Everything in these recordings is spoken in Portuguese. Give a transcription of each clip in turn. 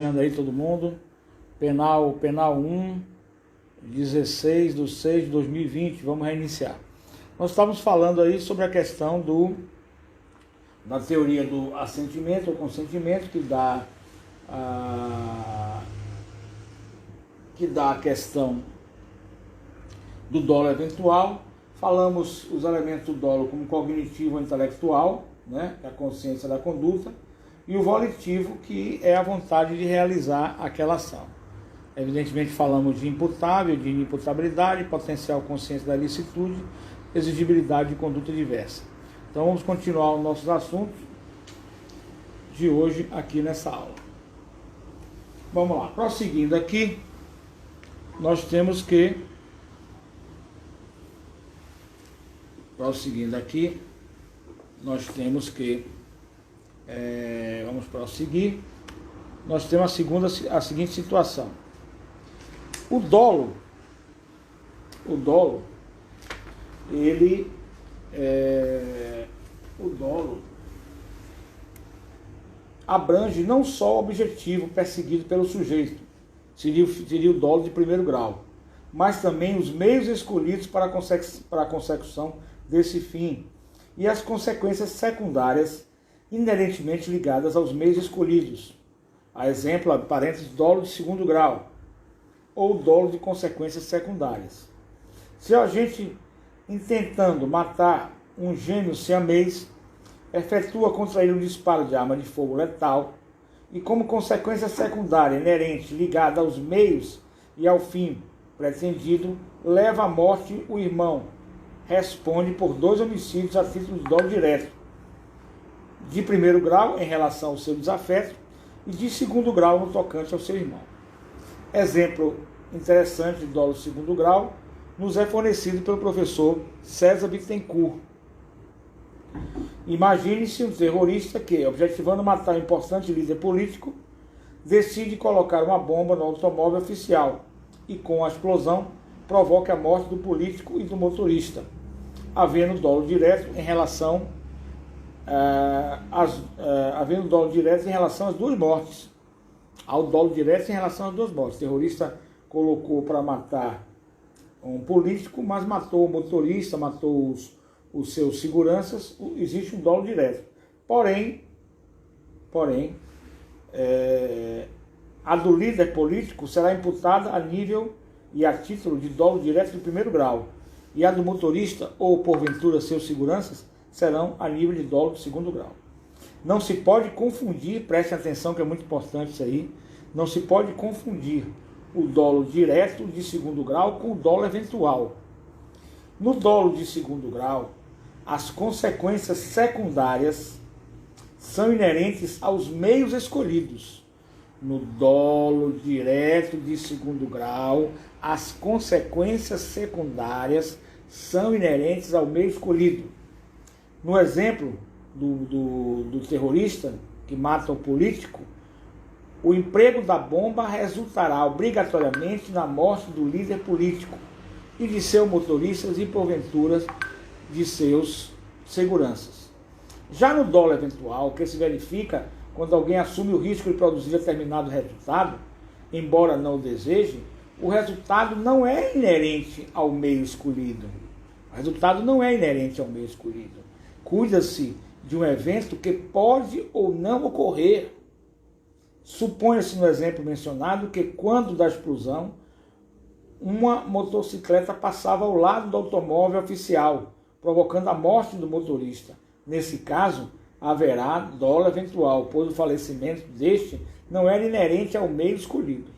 Aí todo mundo, penal 1, 16/6/2020, vamos reiniciar. Nós estávamos falando aí sobre a questão da teoria do assentimento ou consentimento, que dá a questão do dolo eventual. Falamos os elementos do dolo como cognitivo ou intelectual, né, a consciência da conduta, e o volitivo, que é a vontade de realizar aquela ação. Evidentemente falamos de imputável, de inimputabilidade, potencial consciência da licitude, exigibilidade de conduta diversa. Então vamos continuar os nossos assuntos de hoje aqui nessa aula. Vamos lá, prosseguindo aqui, nós temos que... vamos prosseguir. Nós temos a seguinte situação. O dolo, ele abrange não só o objetivo perseguido pelo sujeito, seria o dolo de primeiro grau, mas também os meios escolhidos para a consecução desse fim e as consequências secundárias inerentemente ligadas aos meios escolhidos. A exemplo, parênteses, dolo de segundo grau ou dolo de consequências secundárias. Se a gente, intentando matar um gêmeo siamês, efetua contra ele um disparo de arma de fogo letal e, como consequência secundária inerente ligada aos meios e ao fim pretendido, leva à morte o irmão, responde por 2 homicídios a título de dolo direto, de primeiro grau em relação ao seu desafeto e de segundo grau no tocante ao seu irmão. Exemplo interessante de dolo de segundo grau nos é fornecido pelo professor César Bittencourt. Imagine-se um terrorista que, objetivando matar um importante líder político, decide colocar uma bomba no automóvel oficial e, com a explosão, provoca a morte do político e do motorista, havendo dolo direto em relação às duas mortes. Ao dolo direto em relação às duas mortes. O terrorista colocou para matar um político, mas matou o motorista, matou os seus seguranças. Existe um dolo direto. Porém, a do líder político será imputada a nível e a título de dolo direto de primeiro grau, e a do motorista ou, porventura, seus seguranças serão a nível de dolo de segundo grau. Não se pode confundir, prestem atenção que é muito importante isso aí, não se pode confundir o dolo direto de segundo grau com o dolo eventual. No dolo de segundo grau, as consequências secundárias são inerentes aos meios escolhidos. No dolo direto de segundo grau, as consequências secundárias são inerentes ao meio escolhido. No exemplo do terrorista que mata o político, o emprego da bomba resultará obrigatoriamente na morte do líder político e de seus motoristas e, porventura, de seus seguranças. Já no dolo eventual, que se verifica quando alguém assume o risco de produzir determinado resultado, embora não o deseje, o resultado não é inerente ao meio escolhido. Cuida-se de um evento que pode ou não ocorrer. Suponha-se no exemplo mencionado que, quando da explosão, uma motocicleta passava ao lado do automóvel oficial, provocando a morte do motorista. Nesse caso, haverá dolo eventual, pois o falecimento deste não era inerente ao meio escolhido.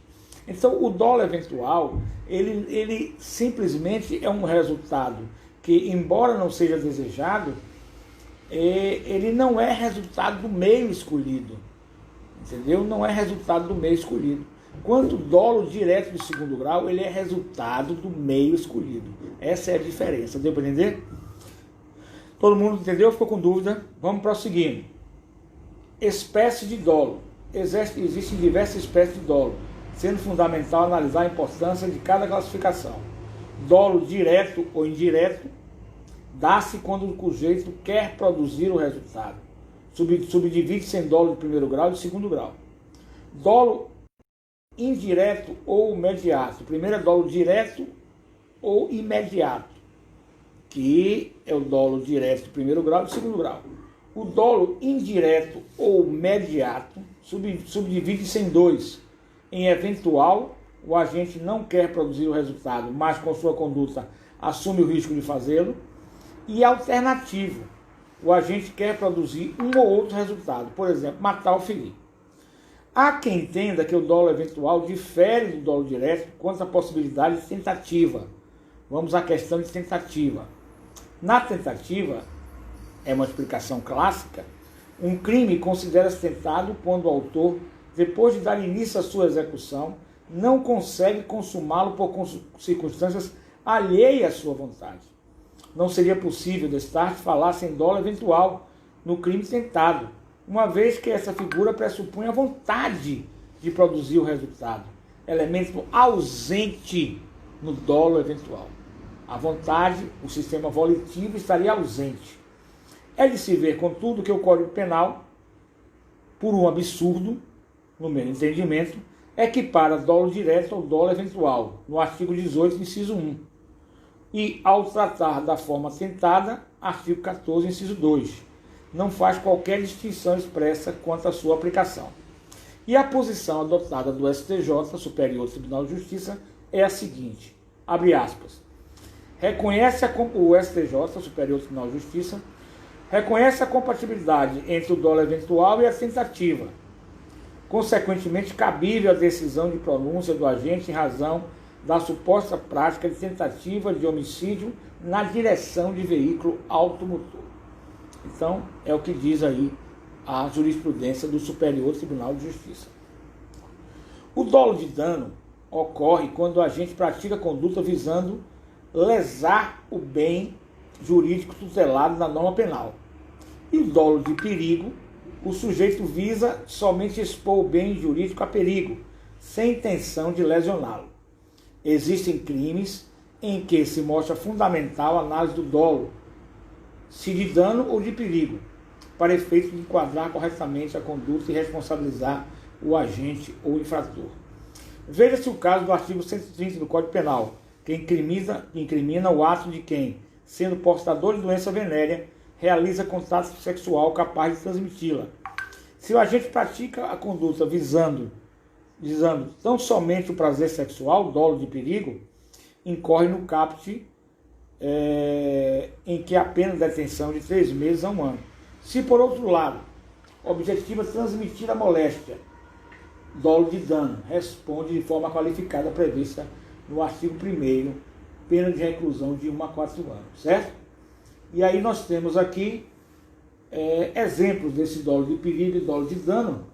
Então, o dolo eventual, ele simplesmente é um resultado que, embora não seja desejado, ele não é resultado do meio escolhido. Entendeu? Não é resultado do meio escolhido. Quanto o dolo direto de segundo grau, ele é resultado do meio escolhido. Essa é a diferença. Deu para entender? Todo mundo entendeu? Ficou com dúvida? Vamos prosseguindo. Espécie de dolo. Existem diversas espécies de dolo, sendo fundamental analisar a importância de cada classificação. Dolo direto ou indireto dá-se quando o sujeito quer produzir o resultado. Subdivide-se em dolo de primeiro grau e de segundo grau. Dolo indireto ou imediato. O primeiro é dolo direto ou imediato, que é o dolo direto de primeiro grau e de segundo grau. O dolo indireto ou imediato subdivide-se em dois. Em eventual, o agente não quer produzir o resultado, mas com sua conduta assume o risco de fazê-lo. E alternativo, o agente quer produzir um ou outro resultado, por exemplo, matar ou ferir. Há quem entenda que o dolo eventual difere do dolo direto quanto à possibilidade de tentativa. Vamos à questão de tentativa. Na tentativa, é uma explicação clássica, um crime considera-se tentado quando o autor, depois de dar início à sua execução, não consegue consumá-lo por circunstâncias alheias à sua vontade. Não seria possível, destarte, falar-se em dolo eventual no crime tentado, uma vez que essa figura pressupõe a vontade de produzir o resultado, elemento ausente no dolo eventual. A vontade, o sistema volitivo, estaria ausente. É de se ver, contudo, que o Código Penal, por um absurdo, no meu entendimento, equipara dolo direto ao dolo eventual, no artigo 18, inciso 1. E, ao tratar da forma tentada, artigo 14, inciso 2. Não faz qualquer distinção expressa quanto à sua aplicação. E a posição adotada do STJ, Superior Tribunal de Justiça, é a seguinte, abre aspas, o STJ, Superior Tribunal de Justiça, reconhece a compatibilidade entre o dolo eventual e a tentativa, consequentemente cabível a decisão de pronúncia do agente em razão da suposta prática de tentativa de homicídio na direção de veículo automotor. Então, é o que diz aí a jurisprudência do Superior Tribunal de Justiça. O dolo de dano ocorre quando o agente pratica conduta visando lesar o bem jurídico tutelado na norma penal. E o dolo de perigo, o sujeito visa somente expor o bem jurídico a perigo, sem intenção de lesioná-lo. Existem crimes em que se mostra fundamental a análise do dolo, se de dano ou de perigo, para efeito de enquadrar corretamente a conduta e responsabilizar o agente ou infrator. Veja-se o caso do artigo 130 do Código Penal, que incrimina o ato de quem, sendo portador de doença venérea, realiza contato sexual capaz de transmiti-la. Se o agente pratica a conduta visando tão somente o prazer sexual, dolo de perigo, incorre no caput em que a pena de detenção de 3 meses a 1 ano. Se, por outro lado, objetiva transmitir a moléstia, dolo de dano, responde de forma qualificada prevista no artigo 1º, pena de reclusão de 1 a 4 anos, certo? E aí nós temos aqui exemplos desse dolo de perigo e dolo de dano.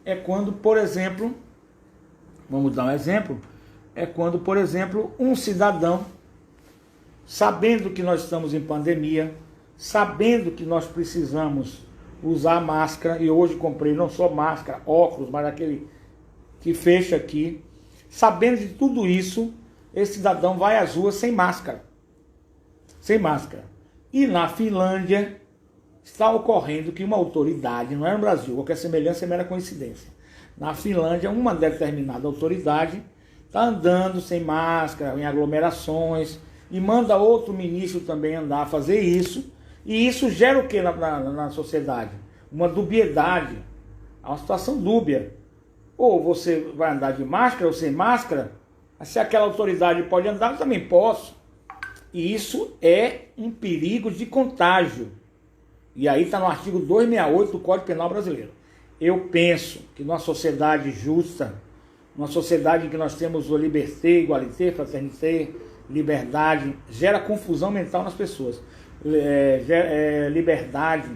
É quando, por exemplo, vamos dar um exemplo, um cidadão, sabendo que nós estamos em pandemia, sabendo que nós precisamos usar máscara, e hoje comprei não só máscara, óculos, mas aquele que fecha aqui, sabendo de tudo isso, esse cidadão vai às ruas sem máscara. Sem máscara. E na Finlândia está ocorrendo que uma autoridade, não é no Brasil, qualquer semelhança é mera coincidência. Na Finlândia, uma determinada autoridade está andando sem máscara, em aglomerações, e manda outro ministro também andar a fazer isso, e isso gera o que na sociedade? Uma dubiedade, uma situação dúbia. Ou você vai andar de máscara ou sem máscara, se aquela autoridade pode andar, eu também posso. E isso é um perigo de contágio. E aí está no artigo 268 do Código Penal Brasileiro. Eu penso que numa sociedade justa, numa sociedade em que nós temos o liberté, igualité, fraternité, liberdade, gera confusão mental nas pessoas. Liberdade,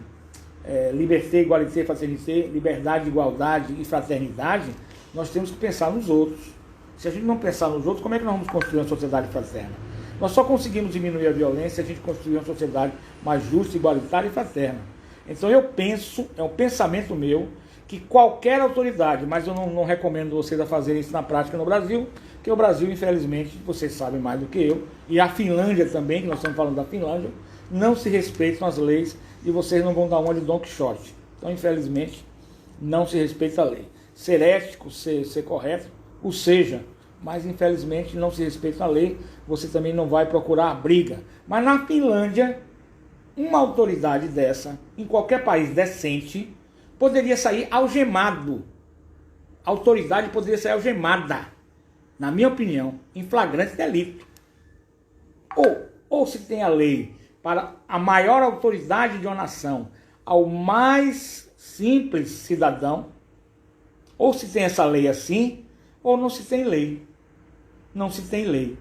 liberté, igualité, fraternité, liberdade, igualdade e fraternidade, nós temos que pensar nos outros. Se a gente não pensar nos outros, como é que nós vamos construir uma sociedade fraterna? Nós só conseguimos diminuir a violência se a gente construir uma sociedade mais justa, igualitária e fraterna. Então eu penso, é um pensamento meu, que qualquer autoridade, mas eu não recomendo vocês a fazerem isso na prática no Brasil, porque o Brasil, infelizmente, vocês sabem mais do que eu, e a Finlândia também, que nós estamos falando da Finlândia, não se respeitam as leis e vocês não vão dar uma de Don Quixote. Então, infelizmente, não se respeita a lei. Ser ético, ser correto, o seja, mas infelizmente não se respeita a lei, você também não vai procurar a briga. Mas na Finlândia, uma autoridade dessa, em qualquer país decente, poderia sair algemado. A autoridade poderia sair algemada, na minha opinião, em flagrante delito. Ou se tem a lei para a maior autoridade de uma nação, ao mais simples cidadão, ou se tem essa lei assim, ou não se tem lei. Não se tem lei.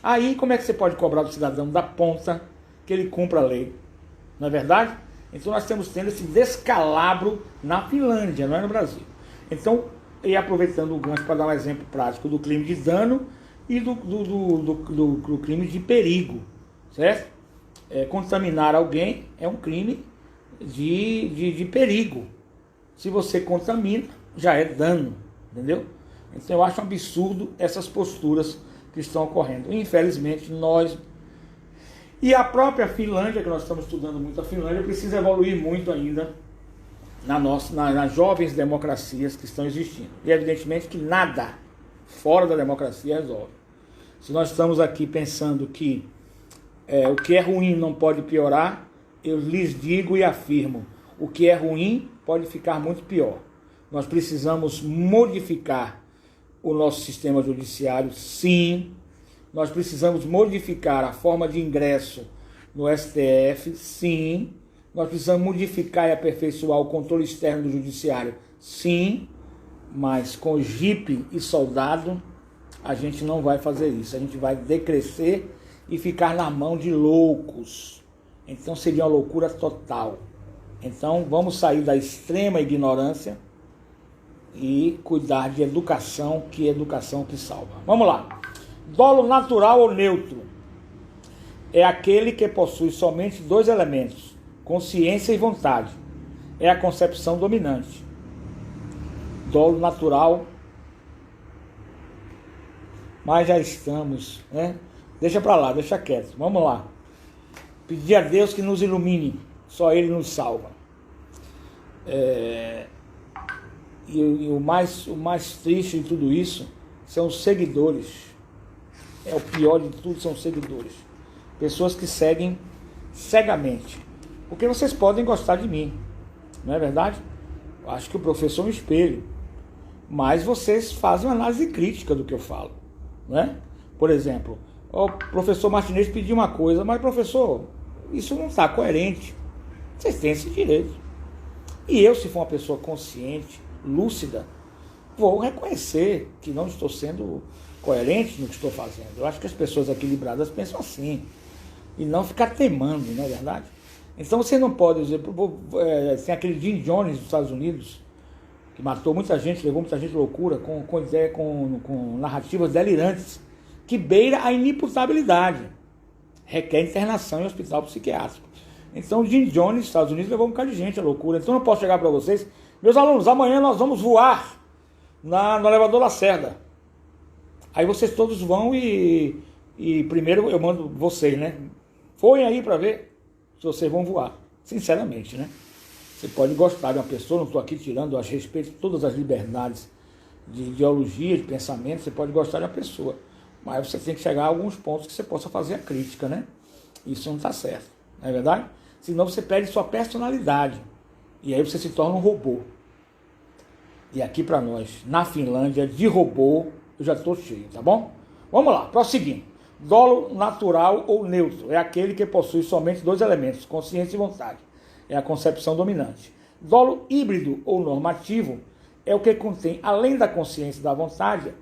Aí como é que você pode cobrar do cidadão da ponta que ele cumpra a lei? Não é verdade? Então nós estamos tendo esse descalabro na Finlândia, não é no Brasil. Então, e aproveitando o gancho para dar um exemplo prático do crime de dano e do crime de perigo, certo? Contaminar alguém é um crime de perigo. Se você contamina, já é dano, entendeu? Então eu acho um absurdo essas posturas que estão ocorrendo. Infelizmente, nós... E a própria Finlândia, que nós estamos estudando muito a Finlândia, precisa evoluir muito ainda nas jovens democracias que estão existindo. E evidentemente que nada fora da democracia resolve. Se nós estamos aqui pensando que o que é ruim não pode piorar, eu lhes digo e afirmo, o que é ruim pode ficar muito pior. Nós precisamos modificar o nosso sistema judiciário, sim. Nós precisamos modificar a forma de ingresso no STF, sim. Nós precisamos modificar e aperfeiçoar o controle externo do judiciário, sim. Mas com jipe e soldado, a gente não vai fazer isso. A gente vai decrescer e ficar na mão de loucos. Então seria uma loucura total. Então vamos sair da extrema ignorância e cuidar de educação, que é educação que salva. Vamos lá. Dolo natural ou neutro é aquele que possui somente dois elementos, consciência e vontade. É a concepção dominante. Dolo natural, mas já estamos, né? Deixa para lá, deixa quieto. Vamos lá. Pedir a Deus que nos ilumine, só Ele nos salva. E o mais triste de tudo isso são os seguidores. O pior de tudo são os seguidores. Pessoas que seguem cegamente. Porque vocês podem gostar de mim, não é verdade? Eu acho que o professor é um espelho. Mas vocês fazem uma análise crítica do que eu falo, né? Por exemplo, o professor Martinez pediu uma coisa, mas professor, isso não está coerente. Vocês têm esse direito. E eu, se for uma pessoa consciente, lúcida, vou reconhecer que não estou sendo coerente no que estou fazendo. Eu acho que as pessoas equilibradas pensam assim. E não ficar teimando, não é verdade? Então você não pode dizer... tem aquele Jim Jones dos Estados Unidos, que matou muita gente, levou muita gente à loucura, com narrativas delirantes, que beira a inimputabilidade. Requer internação em hospital psiquiátrico. Então o Jim Jones dos Estados Unidos levou um bocado de gente à loucura. Então eu não posso chegar para vocês... Meus alunos, amanhã nós vamos voar no elevador Lacerda. Aí vocês todos vão e primeiro eu mando vocês, né? Foem aí para ver se vocês vão voar. Sinceramente, né? Você pode gostar de uma pessoa, não estou aqui tirando a respeito de todas as liberdades de ideologia, de pensamento, você pode gostar de uma pessoa. Mas você tem que chegar a alguns pontos que você possa fazer a crítica, né? Isso não está certo, não é verdade? Senão você perde sua personalidade. E aí você se torna um robô. E aqui para nós, na Finlândia, de robô, eu já estou cheio, tá bom? Vamos lá, prosseguindo. Dolo natural ou neutro é aquele que possui somente dois elementos, consciência e vontade. É a concepção dominante. Dolo híbrido ou normativo é o que contém, além da consciência e da vontade,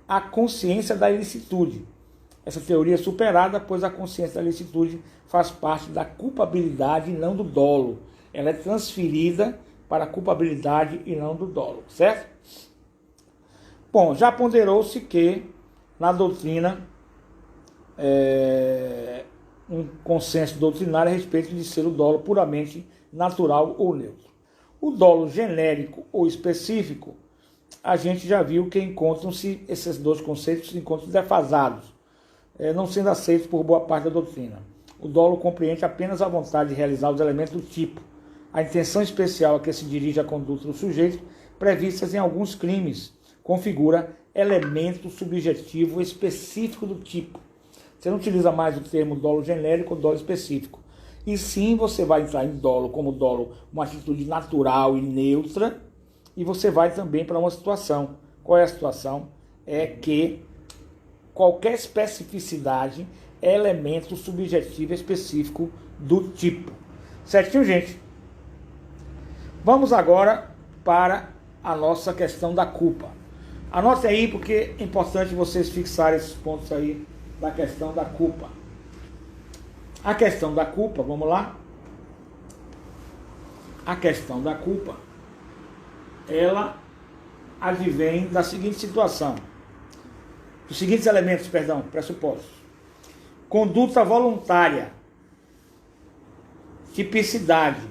a consciência da ilicitude. Essa teoria é superada, pois a consciência da ilicitude faz parte da culpabilidade e não do dolo. Ela é transferida para a culpabilidade e não do dolo, certo? Bom, já ponderou-se que na doutrina um consenso doutrinário a respeito de ser o dolo puramente natural ou neutro. O dolo genérico ou específico, a gente já viu que encontram-se, esses dois conceitos se encontram defasados, não sendo aceitos por boa parte da doutrina. O dolo compreende apenas a vontade de realizar os elementos do tipo, a intenção especial a que se dirige a conduta do sujeito, previstas em alguns crimes, configura elemento subjetivo específico do tipo. Você não utiliza mais o termo dolo genérico ou dolo específico. E sim, você vai entrar em dolo como dolo, uma atitude natural e neutra, e você vai também para uma situação. Qual é a situação? É que qualquer especificidade é elemento subjetivo específico do tipo. Certinho, gente? Vamos agora para a nossa questão da culpa. Anote aí, porque é importante vocês fixarem esses pontos aí da questão da culpa. A questão da culpa, vamos lá? A questão da culpa, ela advém da seguinte situação. Dos seguintes elementos, pressupostos. Conduta voluntária. Tipicidade.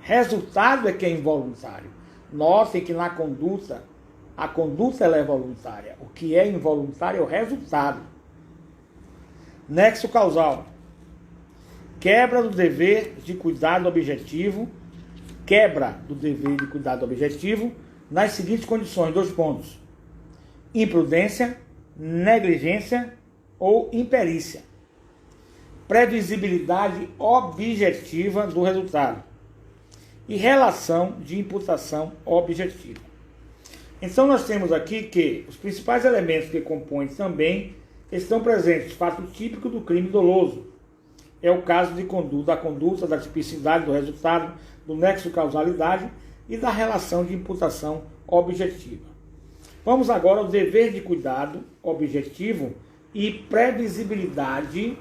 Resultado é que é involuntário. Notem que na conduta, a conduta ela é voluntária. O que é involuntário é o resultado. Nexo causal. Quebra do dever de cuidado objetivo. Quebra do dever de cuidado objetivo nas seguintes condições. 2 pontos. Imprudência, negligência ou imperícia. Previsibilidade objetiva do resultado. E relação de imputação objetiva. Então nós temos aqui que os principais elementos que compõem também estão presentes. Fato típico do crime doloso. É o caso de da conduta, da tipicidade do resultado, do nexo causalidade e da relação de imputação objetiva. Vamos agora ao dever de cuidado objetivo e previsibilidade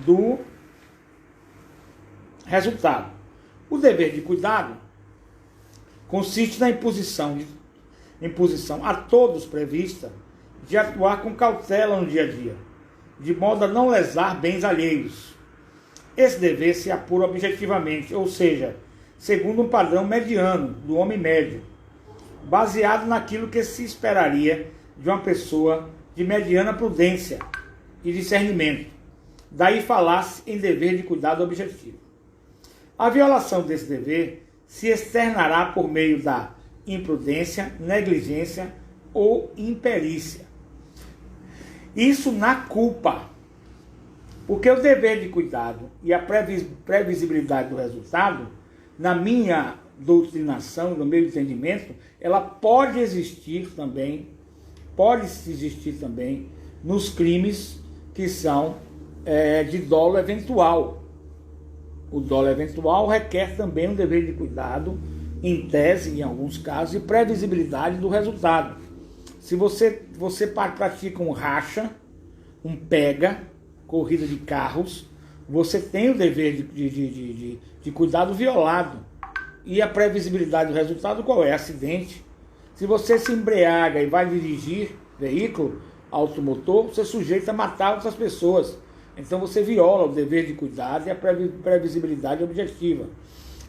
do resultado. O dever de cuidado consiste na imposição a todos prevista de atuar com cautela no dia a dia, de modo a não lesar bens alheios. Esse dever se apura objetivamente, ou seja, segundo um padrão mediano do homem médio, baseado naquilo que se esperaria de uma pessoa de mediana prudência e discernimento. Daí falar-se em dever de cuidado objetivo. A violação desse dever se externará por meio da imprudência, negligência ou imperícia. Isso na culpa. Porque o dever de cuidado e a previsibilidade do resultado, na minha doutrinação, no meu entendimento, ela pode existir também nos crimes que são de dolo eventual. O dolo eventual requer também um dever de cuidado, em tese, em alguns casos, e previsibilidade do resultado. Se você pratica um racha, um pega, corrida de carros, você tem o dever de cuidado violado. E a previsibilidade do resultado qual é? Acidente. Se você se embriaga e vai dirigir veículo automotor, você é sujeito a matar outras pessoas. Então você viola o dever de cuidado e a previsibilidade objetiva.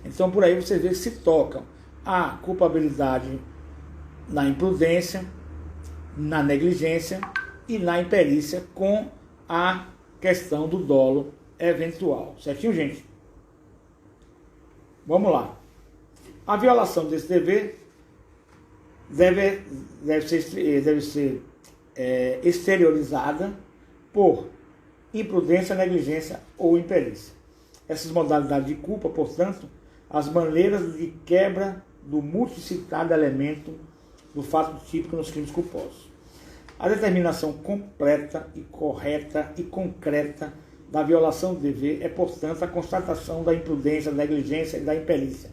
Então por aí você vê que se tocam a culpabilidade na imprudência, na negligência e na imperícia com a questão do dolo eventual. Certinho, gente? Vamos lá. A violação desse dever deve ser exteriorizada por imprudência, negligência ou imperícia. Essas modalidades de culpa, portanto, as maneiras de quebra do multicitado elemento do fato típico nos crimes culposos. A determinação completa e correta e concreta da violação do dever é, portanto, a constatação da imprudência, da negligência e da imperícia.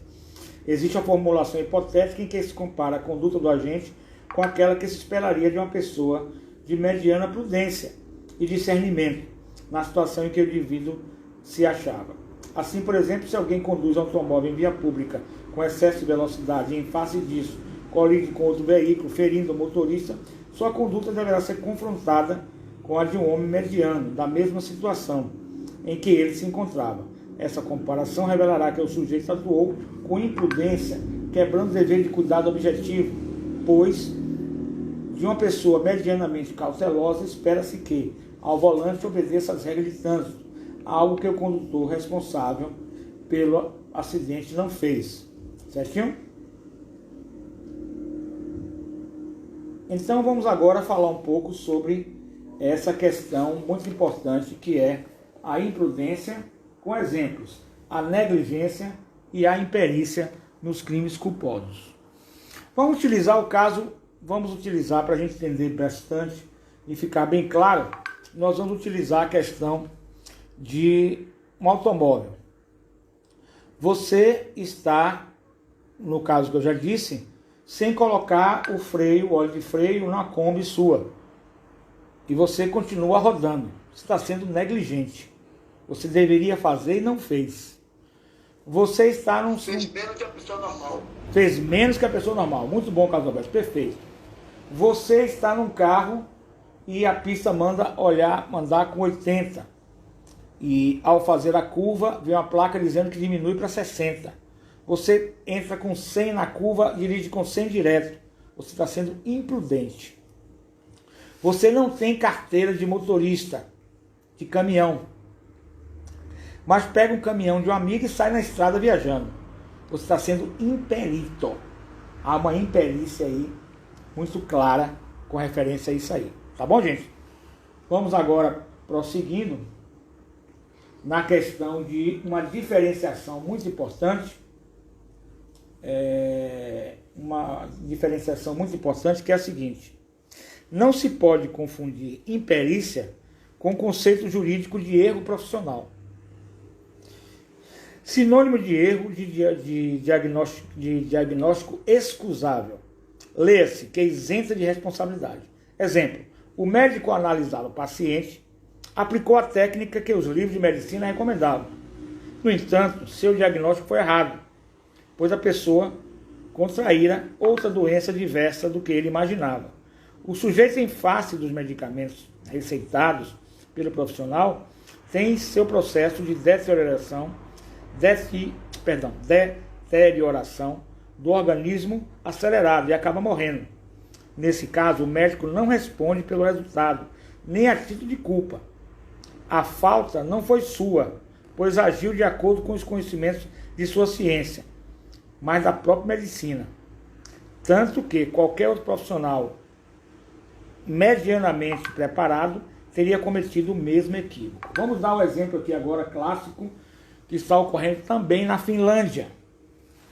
Existe uma formulação hipotética em que se compara a conduta do agente com aquela que se esperaria de uma pessoa de mediana prudência e discernimento, na situação em que o indivíduo se achava. Assim, por exemplo, se alguém conduz um automóvel em via pública com excesso de velocidade e, em face disso, colide com outro veículo, ferindo o motorista, sua conduta deverá ser confrontada com a de um homem mediano, da mesma situação em que ele se encontrava. Essa comparação revelará que o sujeito atuou com imprudência, quebrando o dever de cuidado objetivo, pois de uma pessoa medianamente cautelosa espera-se que, ao volante, obedeça às regras de trânsito, algo que o condutor responsável pelo acidente não fez. Certinho? Então vamos agora falar um pouco sobre essa questão muito importante que é a imprudência, com exemplos, a negligência e a imperícia nos crimes culposos. Vamos utilizar o caso, vamos utilizar para a gente entender bastante e ficar bem claro, nós vamos utilizar a questão de um automóvel. Você está, no caso que eu já disse, sem colocar o óleo de freio na Kombi sua. E você continua rodando. Você está sendo negligente. Você deveria fazer e não fez. Você está num... Fez menos que a pessoa normal. Fez menos que a pessoa normal. Muito bom, Carlos Alberto. Perfeito. Você está num carro e a pista manda mandar com 80. E ao fazer a curva, vem uma placa dizendo que diminui para 60. Você entra com 100 na curva, dirige com 100 direto. Você está sendo imprudente. Você não tem carteira de motorista, de caminhão. Mas pega um caminhão de um amigo e sai na estrada viajando. Você está sendo imperito. Há uma imperícia aí, muito clara, com referência a isso aí. Tá bom, gente? Vamos agora prosseguindo na questão de uma diferenciação muito importante. Uma diferenciação muito importante que é a seguinte: não se pode confundir imperícia com o conceito jurídico de erro profissional. Sinônimo de erro de diagnóstico excusável. Leia-se que é isenta de responsabilidade. Exemplo: o médico, ao analisar o paciente, aplicou a técnica que os livros de medicina recomendavam. No entanto, seu diagnóstico foi errado, pois a pessoa contraíra outra doença diversa do que ele imaginava. O sujeito, em face dos medicamentos receitados pelo profissional, tem seu processo de deterioração do organismo acelerado e acaba morrendo. Nesse caso, o médico não responde pelo resultado, nem a título de culpa. A falta não foi sua, pois agiu de acordo com os conhecimentos de sua ciência, mas da própria medicina. Tanto que qualquer outro profissional medianamente preparado teria cometido o mesmo equívoco. Vamos dar um exemplo aqui agora clássico que está ocorrendo também na Finlândia.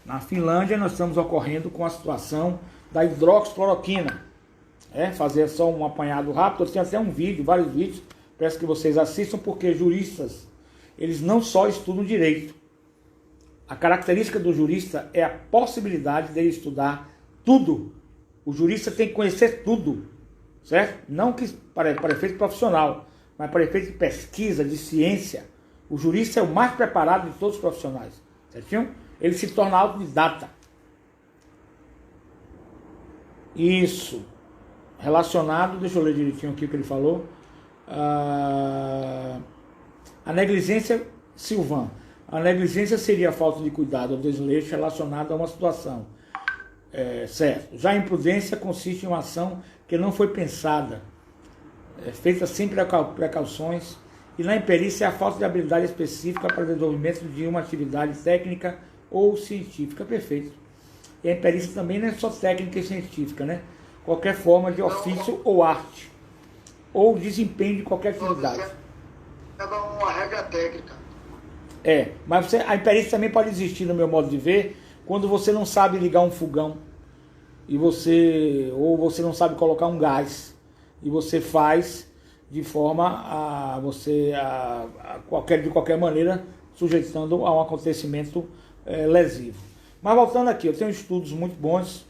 Na Finlândia nós estamos ocorrendo com a situação da hidroxicloroquina. Fazer só um apanhado rápido, eu tenho até um vídeo, vários vídeos, peço que vocês assistam, porque juristas, eles não só estudam direito. A característica do jurista é a possibilidade dele estudar tudo. O jurista tem que conhecer tudo, certo? Não que para efeito profissional, mas para efeito de pesquisa, de ciência. O jurista é o mais preparado de todos os profissionais, certinho? Ele se torna autodidata. Isso. Relacionado, deixa eu ler direitinho aqui o que ele falou. A negligência, Silvan. A negligência seria a falta de cuidado ou desleixo relacionado a uma situação. Certo. Já a imprudência consiste em uma ação que não foi pensada, feita sem precauções, e na imperícia é a falta de habilidade específica para o desenvolvimento de uma atividade técnica ou científica. Perfeito. E a imperícia também não é só técnica e científica, né? Qualquer forma de ofício ou arte, ou desempenho de qualquer atividade. É uma regra técnica. Mas a imperícia também pode existir, no meu modo de ver, quando você não sabe ligar um fogão, ou você não sabe colocar um gás, e você faz de forma a você, de qualquer maneira, sujeitando a um acontecimento lesivo. Mas voltando aqui, eu tenho estudos muito bons,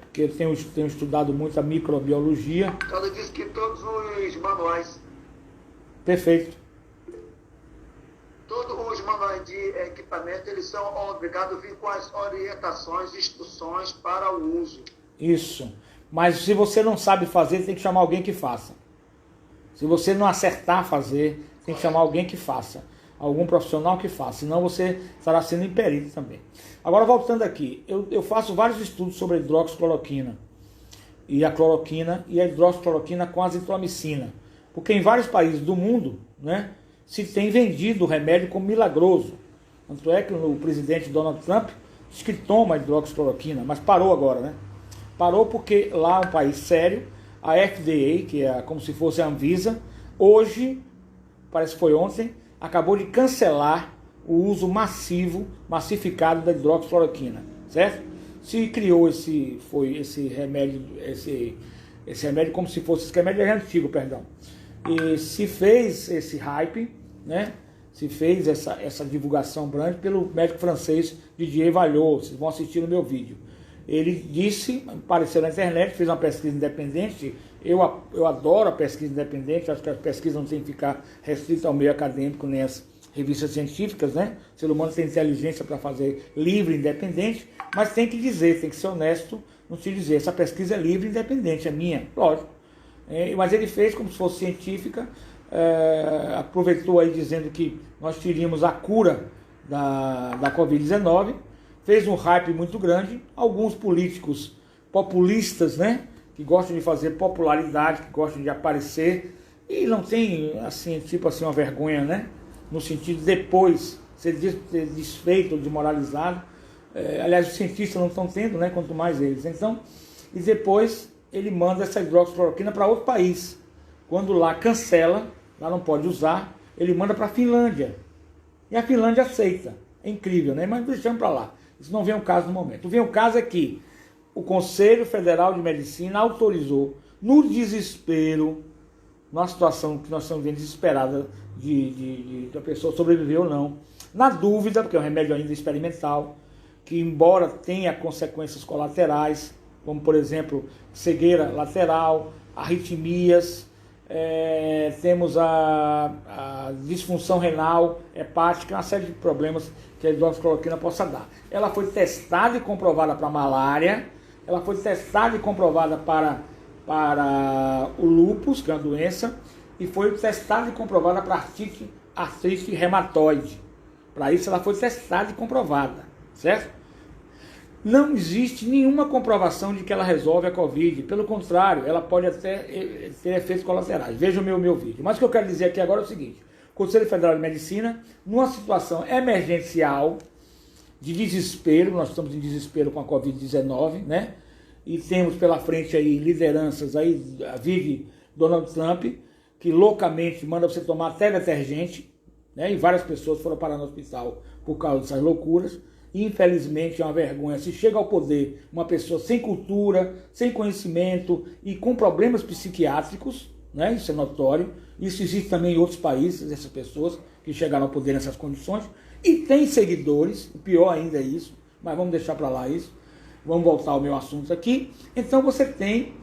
porque eu tenho estudado muito a microbiologia. Ela diz que todos os manuais... Perfeito. Todos os manuais de equipamento, eles são obrigados a vir com as orientações, instruções para o uso. Isso. Mas se você não sabe fazer, tem que chamar alguém que faça. Se você não acertar a fazer, tem que chamar alguém que faça. Algum profissional que faça. Senão você estará sendo imperito também. Agora, voltando aqui. Eu faço vários estudos sobre a hidroxicloroquina. E a cloroquina e a hidroxicloroquina com azitromicina. Porque em vários países do mundo, né, se tem vendido o remédio como milagroso. Tanto é que o presidente Donald Trump diz que toma hidroxicloroquina, mas parou agora, né? Parou porque lá é um país sério, a FDA, que é como se fosse a Anvisa, hoje, parece que foi ontem, acabou de cancelar o uso massificado da hidroxicloroquina, certo? Se criou esse remédio, esse remédio como se fosse, esse remédio é antigo, perdão, e se fez esse hype, né? Se fez essa divulgação grande pelo médico francês Didier Vallot, vocês vão assistir no meu vídeo. Ele disse, apareceu na internet, fez uma pesquisa independente. Eu adoro a pesquisa independente, acho que a pesquisa não tem que ficar restrita ao meio acadêmico nem às revistas científicas, né? O ser humano tem inteligência para fazer livre e independente, mas tem que dizer, tem que ser honesto, não se dizer, essa pesquisa é livre e independente, é minha, lógico. Mas ele fez como se fosse científica, aproveitou aí dizendo que nós teríamos a cura da Covid-19, fez um hype muito grande, alguns políticos populistas, né, que gostam de fazer popularidade, que gostam de aparecer, e não tem, assim, tipo assim, uma vergonha, né, no sentido de depois ser desfeito ou desmoralizado. Aliás, os cientistas não estão tendo, né, quanto mais eles. Então, e depois ele manda essa hidroxicloroquina para outro país. Quando lá cancela, lá não pode usar, ele manda para a Finlândia. E a Finlândia aceita. É incrível, né? Mas deixamos para lá. Isso não vem ao caso no momento. Vem o caso é que o Conselho Federal de Medicina autorizou, no desespero, numa situação que nós estamos vendo desesperada de a pessoa sobreviver ou não, na dúvida, porque é um remédio ainda experimental, que embora tenha consequências colaterais, como por exemplo, cegueira lateral, arritmias, temos a disfunção renal, hepática, uma série de problemas que a hidroxicloroquina possa dar. Ela foi testada e comprovada para malária, ela foi testada e comprovada para o lúpus, que é uma doença, e foi testada e comprovada para artrite reumatoide. Para isso ela foi testada e comprovada, certo? Não existe nenhuma comprovação de que ela resolve a Covid. Pelo contrário, ela pode até ter efeitos colaterais. Veja o meu vídeo. Mas o que eu quero dizer aqui agora é o seguinte. O Conselho Federal de Medicina, numa situação emergencial, de desespero, nós estamos em desespero com a Covid-19, né? E temos pela frente aí lideranças, aí vive Donald Trump, que loucamente manda você tomar até detergente, né? E várias pessoas foram parar no hospital por causa dessas loucuras. Infelizmente é uma vergonha. Se chega ao poder uma pessoa sem cultura, sem conhecimento e com problemas psiquiátricos, né? Isso é notório. Isso existe também em outros países, essas pessoas que chegaram ao poder nessas condições. E tem seguidores, o pior ainda é isso, mas vamos deixar para lá isso. Vamos voltar ao meu assunto aqui. Então você tem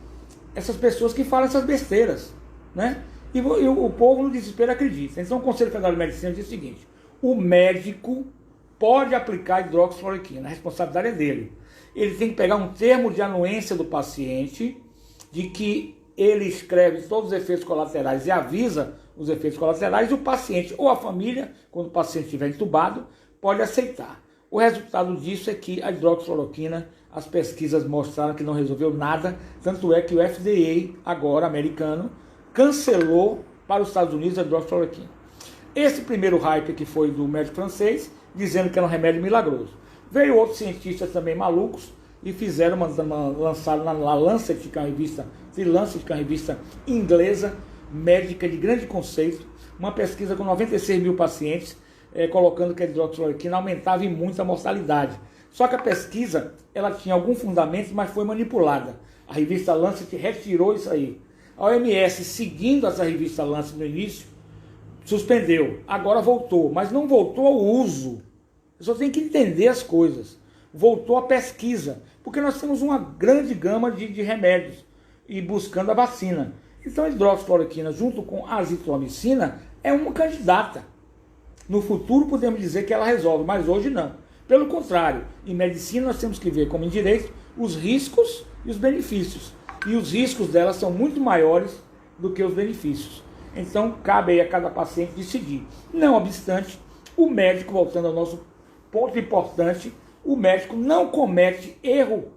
essas pessoas que falam essas besteiras, né? E o povo no desespero acredita. Então o Conselho Federal de Medicina diz o seguinte: o médico pode aplicar hidroxicloroquina, a responsabilidade é dele. Ele tem que pegar um termo de anuência do paciente, de que ele escreve todos os efeitos colaterais e avisa os efeitos colaterais, e o paciente ou a família, quando o paciente estiver entubado, pode aceitar. O resultado disso é que a hidroxicloroquina, as pesquisas mostraram que não resolveu nada, tanto é que o FDA, agora americano, cancelou para os Estados Unidos a hidroxicloroquina. Esse primeiro hype que foi do médico francês, dizendo que era um remédio milagroso. Veio outros cientistas também malucos e fizeram, lançaram na Lancet, que é uma revista, The Lancet, que é uma revista inglesa, médica de grande conceito, uma pesquisa com 96 mil pacientes, colocando que a hidroxicloroquina aumentava em muito a mortalidade. Só que a pesquisa, ela tinha algum fundamento, mas foi manipulada. A revista Lancet retirou isso aí. A OMS, seguindo essa revista Lancet no início, suspendeu, agora voltou, mas não voltou ao uso. Você só tem que entender as coisas. Voltou à pesquisa, porque nós temos uma grande gama de remédios e buscando a vacina. Então a hidroxicloroquina, junto com a azitromicina, é uma candidata. No futuro podemos dizer que ela resolve, mas hoje não. Pelo contrário, em medicina nós temos que ver, como em direito, os riscos e os benefícios. E os riscos dela são muito maiores do que os benefícios. Então, cabe aí a cada paciente decidir. Não obstante, o médico, voltando ao nosso ponto importante, o médico não comete erro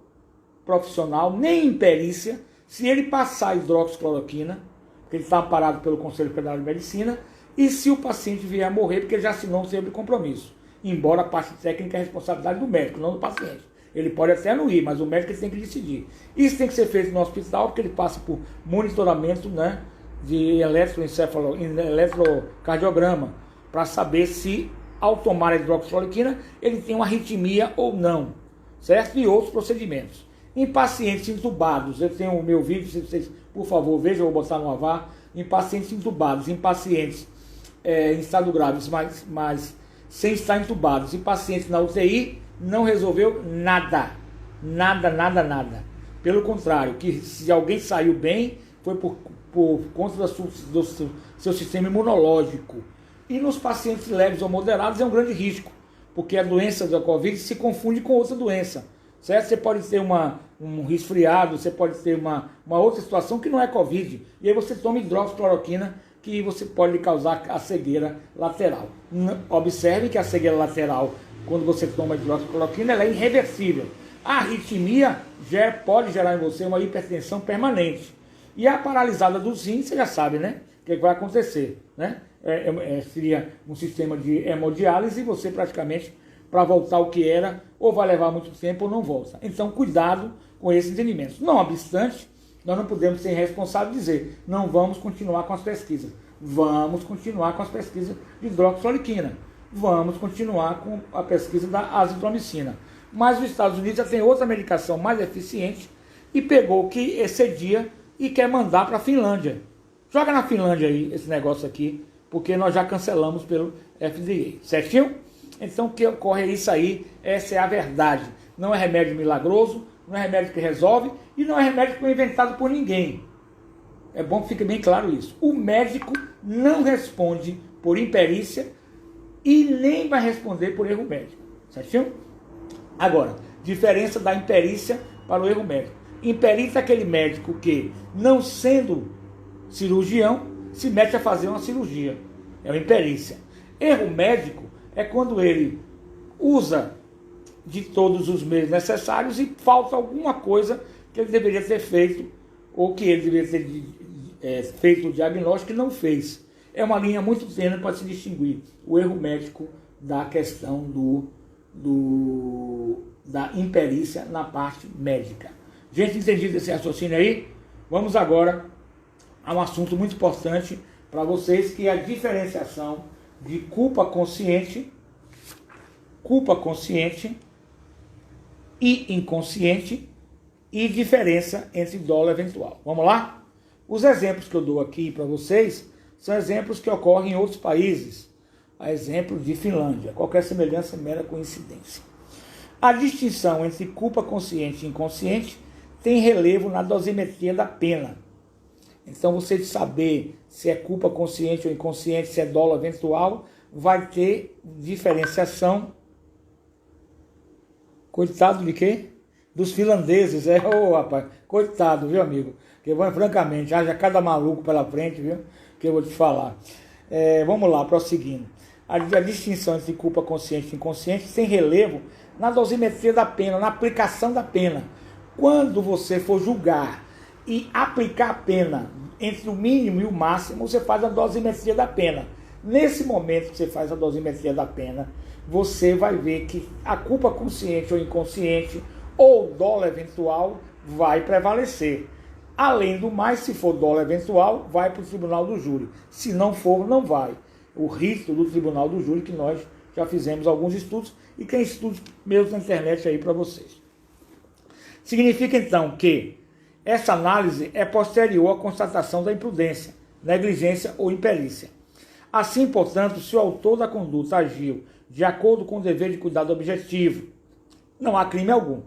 profissional, nem imperícia, se ele passar a hidroxicloroquina, porque ele está amparado pelo Conselho Federal de Medicina, e se o paciente vier a morrer, porque ele já assinou um termo de compromisso. Embora a parte técnica é a responsabilidade do médico, não do paciente. Ele pode até não ir, mas o médico tem que decidir. Isso tem que ser feito no hospital, porque ele passa por monitoramento, né, de eletrocardiograma, para saber se, ao tomar a hidroxicloroquina, ele tem uma arritmia ou não, certo? E outros procedimentos. Em pacientes intubados, eu tenho o meu vídeo, se vocês, por favor, vejam, eu vou botar no AVAR, em pacientes intubados, em pacientes em estado grave, mas sem estar entubados, em pacientes na UTI, não resolveu nada. Nada. Pelo contrário, que se alguém saiu bem, foi por conta do seu sistema imunológico. E nos pacientes leves ou moderados é um grande risco, porque a doença da Covid se confunde com outra doença, certo? Você pode ter um resfriado, você pode ter uma outra situação que não é Covid, e aí você toma hidroxicloroquina, que você pode lhe causar a cegueira lateral. Observe que a cegueira lateral, quando você toma hidroxicloroquina, ela é irreversível. A arritmia pode gerar em você uma hipertensão permanente. E a paralisada do rim, você já sabe, né? O que vai acontecer, né? Seria um sistema de hemodiálise e você praticamente, para voltar ao que era, ou vai levar muito tempo ou não volta. Então, cuidado com esses entendimentos. Não obstante, nós não podemos ser irresponsáveis e dizer, não vamos continuar com as pesquisas. Vamos continuar com as pesquisas de hidroxicloroquina. Vamos continuar com a pesquisa da azitromicina. Mas os Estados Unidos já tem outra medicação mais eficiente e pegou o que excedia e quer mandar para a Finlândia. Joga na Finlândia aí esse negócio aqui, porque nós já cancelamos pelo FDA. Certinho? Então o que ocorre é isso aí, essa é a verdade. Não é remédio milagroso, não é remédio que resolve e não é remédio que foi inventado por ninguém. É bom que fique bem claro isso. O médico não responde por imperícia e nem vai responder por erro médico. Certinho? Agora, diferença da imperícia para o erro médico. Imperícia é aquele médico que, não sendo cirurgião, se mete a fazer uma cirurgia. É uma imperícia. Erro médico é quando ele usa de todos os meios necessários e falta alguma coisa que ele deveria ter feito ou que ele deveria ter feito o diagnóstico e não fez. É uma linha muito tênue para se distinguir o erro médico da questão da imperícia na parte médica. Gente, entendido esse raciocínio aí? Vamos agora a um assunto muito importante para vocês, que é a diferenciação de culpa consciente e inconsciente e diferença entre dolo eventual. Vamos lá? Os exemplos que eu dou aqui para vocês são exemplos que ocorrem em outros países. A exemplo de Finlândia. Qualquer semelhança é mera coincidência. A distinção entre culpa consciente e inconsciente tem relevo na dosimetria da pena. Então, você de saber se é culpa consciente ou inconsciente, se é dolo eventual, vai ter diferenciação. Coitado de quê? Dos finlandeses. Rapaz, coitado, viu, amigo? Que francamente, haja cada maluco pela frente, viu? Que eu vou te falar. Vamos lá, prosseguindo. A distinção entre culpa consciente e inconsciente tem relevo na dosimetria da pena, na aplicação da pena. Quando você for julgar e aplicar a pena entre o mínimo e o máximo, você faz a dosimetria da pena. Nesse momento que você faz a dosimetria da pena, você vai ver que a culpa consciente ou inconsciente ou dolo eventual vai prevalecer. Além do mais, se for dolo eventual, vai para o tribunal do júri. Se não for, não vai. O rito do tribunal do júri, que nós já fizemos alguns estudos, e tem estudos meus na internet aí para vocês. Significa então que essa análise é posterior à constatação da imprudência, negligência ou imperícia. Assim, portanto, se o autor da conduta agiu de acordo com o dever de cuidado objetivo, não há crime algum.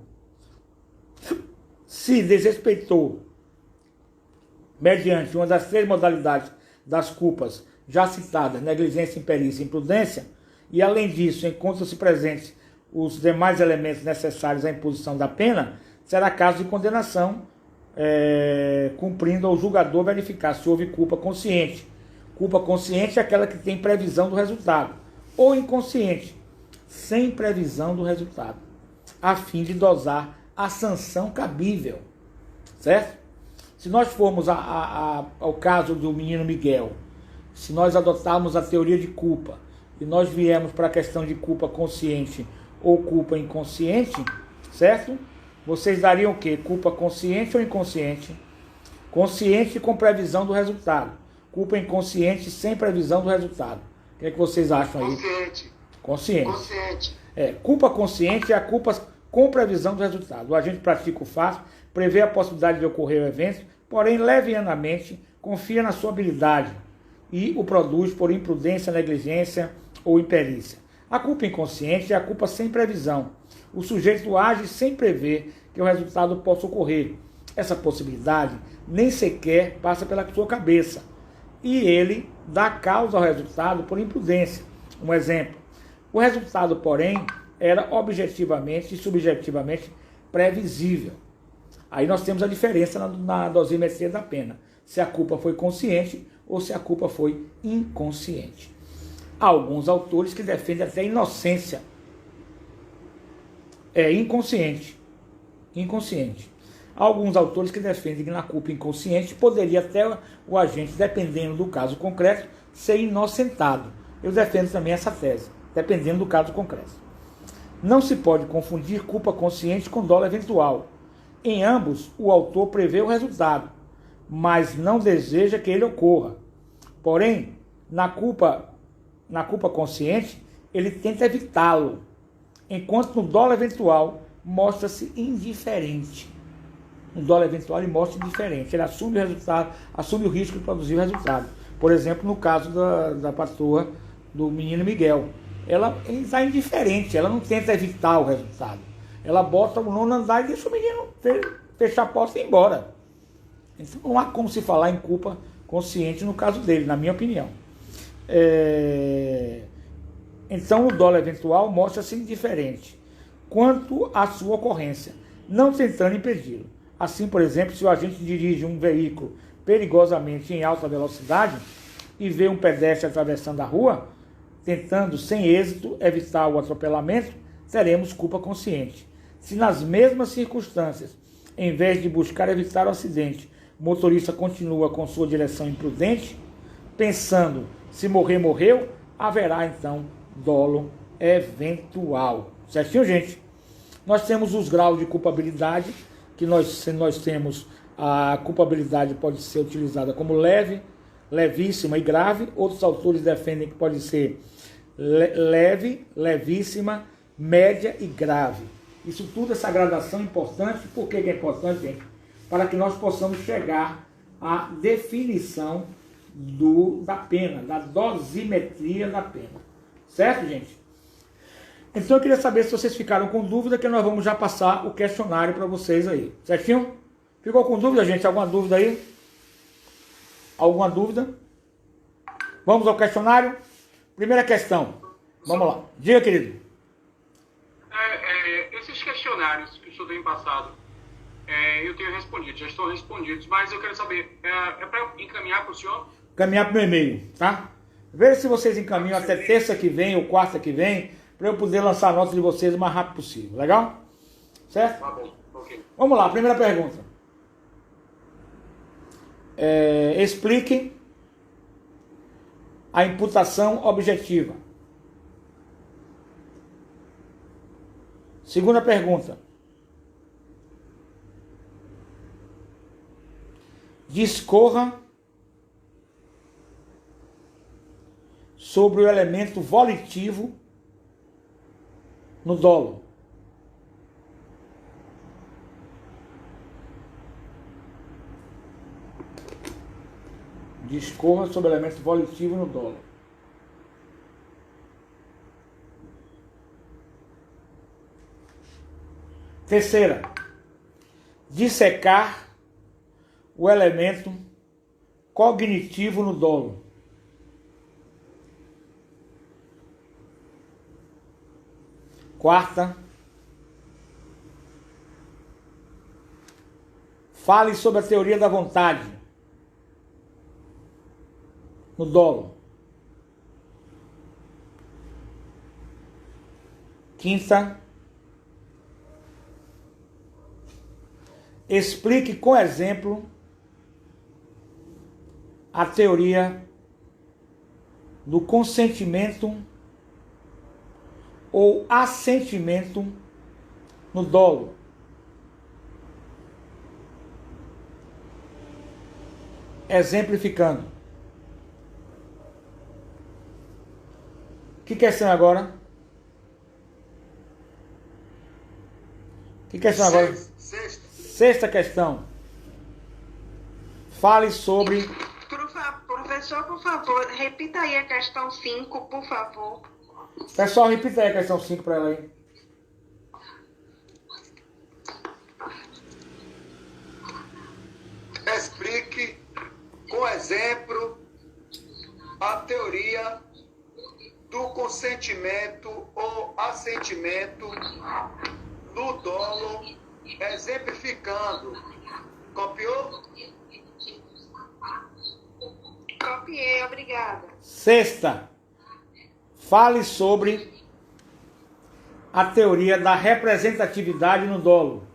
Se desrespeitou, mediante uma das 3 modalidades das culpas já citadas, negligência, imperícia e imprudência, e além disso encontram-se presentes os demais elementos necessários à imposição da pena, será caso de condenação, cumprindo ao julgador verificar se houve culpa consciente. Culpa consciente é aquela que tem previsão do resultado, ou inconsciente, sem previsão do resultado, a fim de dosar a sanção cabível, certo? Se nós formos ao caso do menino Miguel, se nós adotarmos a teoria de culpa e nós viemos para a questão de culpa consciente ou culpa inconsciente, certo? Vocês dariam o quê? Culpa consciente ou inconsciente? Consciente com previsão do resultado. Culpa inconsciente sem previsão do resultado. O que é que vocês acham aí? Consciente. Consciente. Consciente. Culpa consciente é a culpa com previsão do resultado. O agente pratica o fato, prevê a possibilidade de ocorrer o evento, porém levianamente confia na sua habilidade e o produz por imprudência, negligência ou imperícia. A culpa inconsciente é a culpa sem previsão. O sujeito age sem prever que o resultado possa ocorrer. Essa possibilidade nem sequer passa pela sua cabeça. E ele dá causa ao resultado por imprudência. Um exemplo. O resultado, porém, era objetivamente e subjetivamente previsível. Aí nós temos a diferença na dosimetria da pena. Se a culpa foi consciente ou se a culpa foi inconsciente. Há alguns autores que defendem até a inocência. É inconsciente. Inconsciente. Há alguns autores que defendem que na culpa inconsciente poderia até o agente, dependendo do caso concreto, ser inocentado. Eu defendo também essa tese, dependendo do caso concreto. Não se pode confundir culpa consciente com dolo eventual. Em ambos, o autor prevê o resultado, mas não deseja que ele ocorra. Porém, na culpa consciente, ele tenta evitá-lo, enquanto no dolo eventual mostra-se indiferente. No dolo eventual ele mostra indiferente, ele assume o resultado, assume o risco de produzir o resultado. Por exemplo, no caso da patroa do menino Miguel, ela está indiferente, ela não tenta evitar o resultado. Ela bota o nono andar e deixa o menino fechar a porta e ir embora. Então não há como se falar em culpa consciente no caso dele, na minha opinião. Então o dolo eventual mostra-se indiferente quanto à sua ocorrência, não tentando impedi-lo. Assim, por exemplo, se o agente dirige um veículo perigosamente em alta velocidade e vê um pedestre atravessando a rua, tentando sem êxito evitar o atropelamento, teremos culpa consciente. Se nas mesmas circunstâncias, em vez de buscar evitar o acidente, o motorista continua com sua direção imprudente, pensando se morrer, morreu, haverá então dolo eventual. Certinho, gente? Nós temos os graus de culpabilidade, que nós temos a culpabilidade pode ser utilizada como leve, levíssima e grave. Outros autores defendem que pode ser leve, levíssima, média e grave. Isso tudo, essa gradação é importante. Por que é importante, gente? Para que nós possamos chegar à definição da pena, da dosimetria da pena. Certo, gente? Então eu queria saber se vocês ficaram com dúvida, que nós vamos já passar o questionário para vocês aí. Certinho? Ficou com dúvida, gente? Alguma dúvida aí? Alguma dúvida? Vamos ao questionário? Primeira questão. Vamos lá. Diga, querido. Esses questionários que o senhor tem passado, eu tenho respondido, já estão respondidos, mas eu quero saber, é para encaminhar para o senhor? Encaminhar para o meu e-mail, tá? Veja se vocês encaminham até terça que vem ou quarta que vem, para eu poder lançar a nota de vocês o mais rápido possível. Legal? Certo? Tá bom, ok. Vamos lá, primeira pergunta. Explique a imputação objetiva. Segunda pergunta. Discorra sobre o elemento volitivo no dolo. Discorra sobre o elemento volitivo no dolo. Terceira, dissecar o elemento cognitivo no dolo. Quarta, fale sobre a teoria da vontade no dolo. Quinta, explique com exemplo a teoria do consentimento ou assentimento no dolo. Exemplificando. Que questão agora? Que questão agora? Sexta questão. Fale sobre... Professor, por favor, repita aí a questão 5, por favor. Pessoal, repita aí a questão 5 para ela aí. Explique com exemplo a teoria do consentimento ou assentimento no dolo, exemplificando. Copiou? Copiei, obrigada. Sexta. Fale sobre a teoria da representatividade no dolo.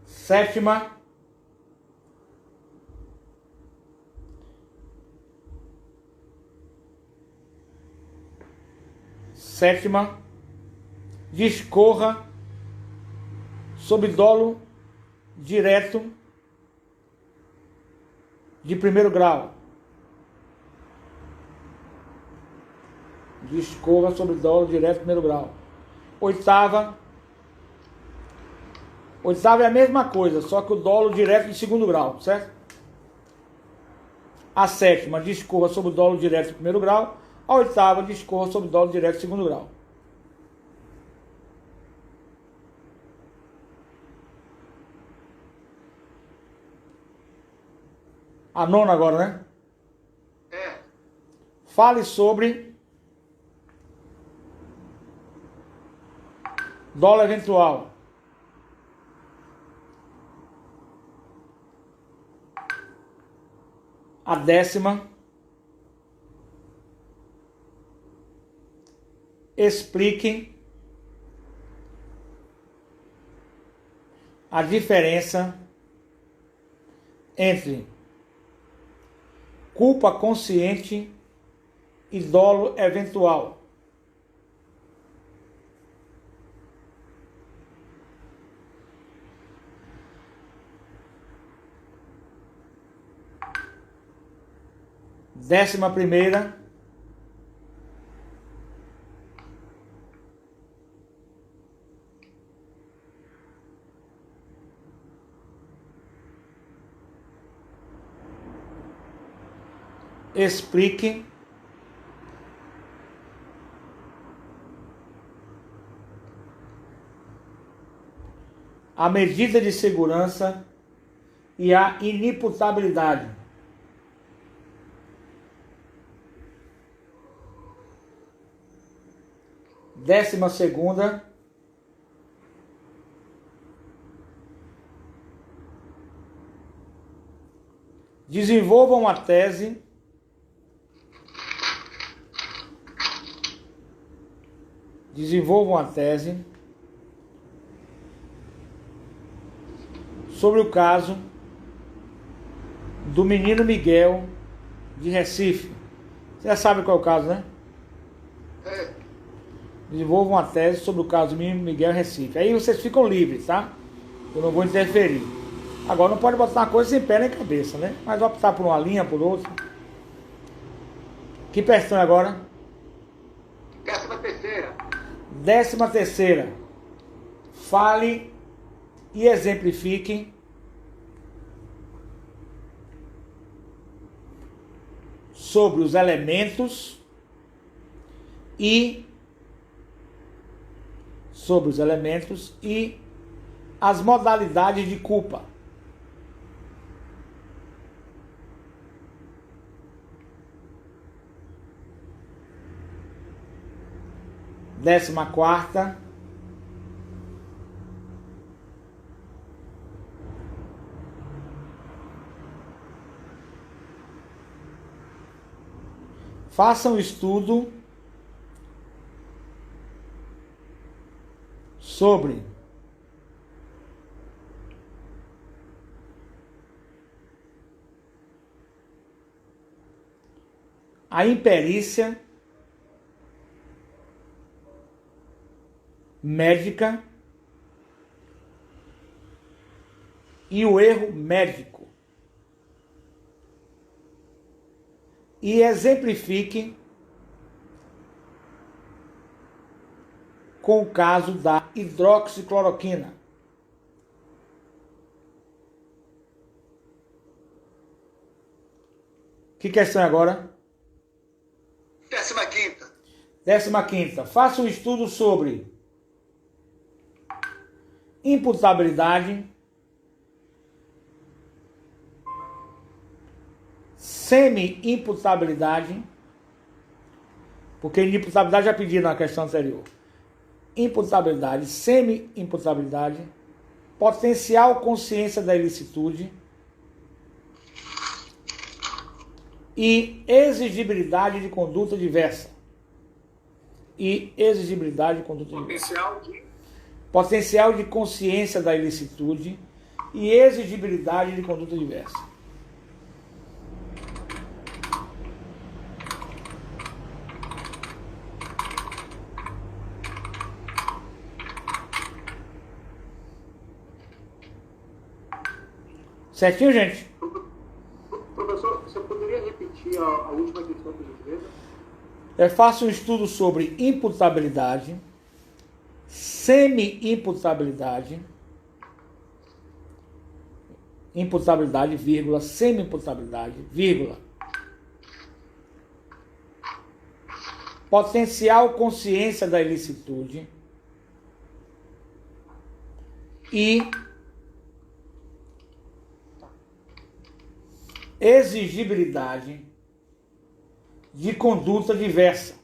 Sétima. Discorra sobre dolo direto de primeiro grau. Discorra sobre dolo direto de primeiro grau. Oitava é a mesma coisa, só que o dolo direto de segundo grau, certo? A sétima discorra sobre o dolo direto de primeiro grau. A oitava discorra sobre o dolo direto de segundo grau. A nona agora, né? É. Fale sobre dolo eventual. A décima. Explique a diferença entre culpa consciente e dolo eventual. Décima primeira. Explique a medida de segurança e a inimputabilidade. Décima segunda. Desenvolvam uma tese sobre o caso do menino Miguel de Recife. Você já sabe qual é o caso, né? É. Desenvolvam uma tese sobre o caso do menino Miguel de Recife. Aí vocês ficam livres, tá? Eu não vou interferir. Agora não pode botar uma coisa sem pé nem cabeça, né? Mas optar por uma linha, por outra. Que questão agora? 13ª. 13ª. Fale e exemplifique sobre os elementos e as modalidades de culpa. Décima quarta. Faça um estudo sobre a imperícia médica e o erro médico. E exemplifique com o caso da hidroxicloroquina. Que questão é agora? 15ª. 15ª. Faça um estudo sobre imputabilidade, semi-imputabilidade, porque inimputabilidade já pedi na questão anterior. Imputabilidade, semi-imputabilidade, potencial consciência da ilicitude e exigibilidade de conduta diversa. E exigibilidade de conduta diversa. Potencial de consciência da ilicitude e exigibilidade de conduta diversa. Certinho, gente? Professor, você poderia repetir a última questão, por gentileza? Faça um estudo sobre imputabilidade, semi-imputabilidade, imputabilidade, vírgula, semi-imputabilidade, vírgula, potencial consciência da ilicitude e exigibilidade de conduta diversa.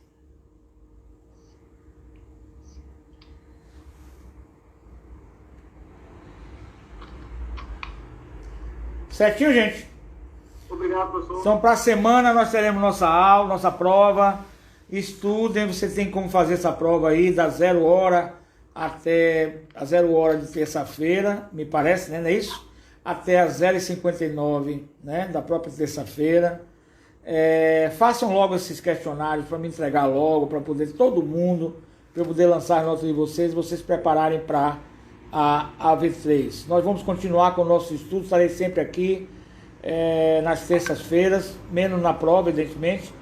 Certinho, gente? Obrigado, professor. Então, para a semana nós teremos nossa aula, nossa prova. Estudem, você tem como fazer essa prova aí da 0 hora até a 0 hora de terça-feira, me parece, né? Não é isso? Até as 0h59, né, da própria terça-feira. Façam logo esses questionários para me entregar logo, para poder todo mundo, para eu poder lançar as notas de vocês se prepararem para a V3. Nós vamos continuar com o nosso estudo, estarei sempre aqui nas terças-feiras, menos na prova, evidentemente,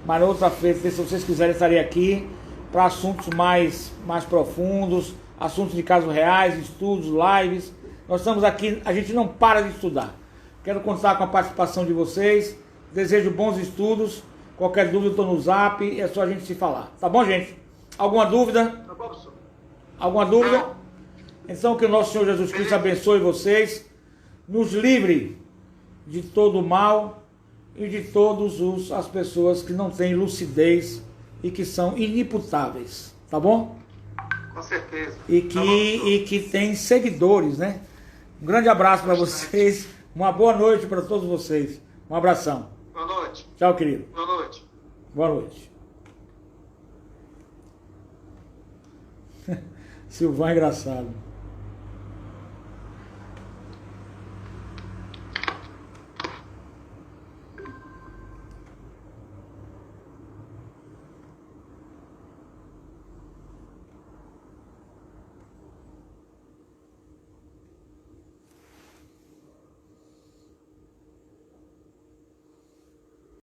mas na outra feira, se vocês quiserem, estarei aqui para assuntos mais profundos, assuntos de casos reais, estudos, lives. Nós estamos aqui, a gente não para de estudar. Quero contar com a participação de vocês. Desejo bons estudos. Qualquer dúvida, eu estou no Zap. É só a gente se falar. Tá bom, gente? Alguma dúvida? Tá bom, professor. Alguma dúvida? Então, que o nosso Senhor Jesus Cristo abençoe vocês. Nos livre de todo o mal e de todas as pessoas que não têm lucidez e que são inimputáveis. Tá bom? Com certeza. E que tem seguidores, né? Um grande abraço para vocês. Uma boa noite para todos vocês. Um abração. Boa noite. Tchau, querido. Boa noite. Boa noite. Silvão é engraçado.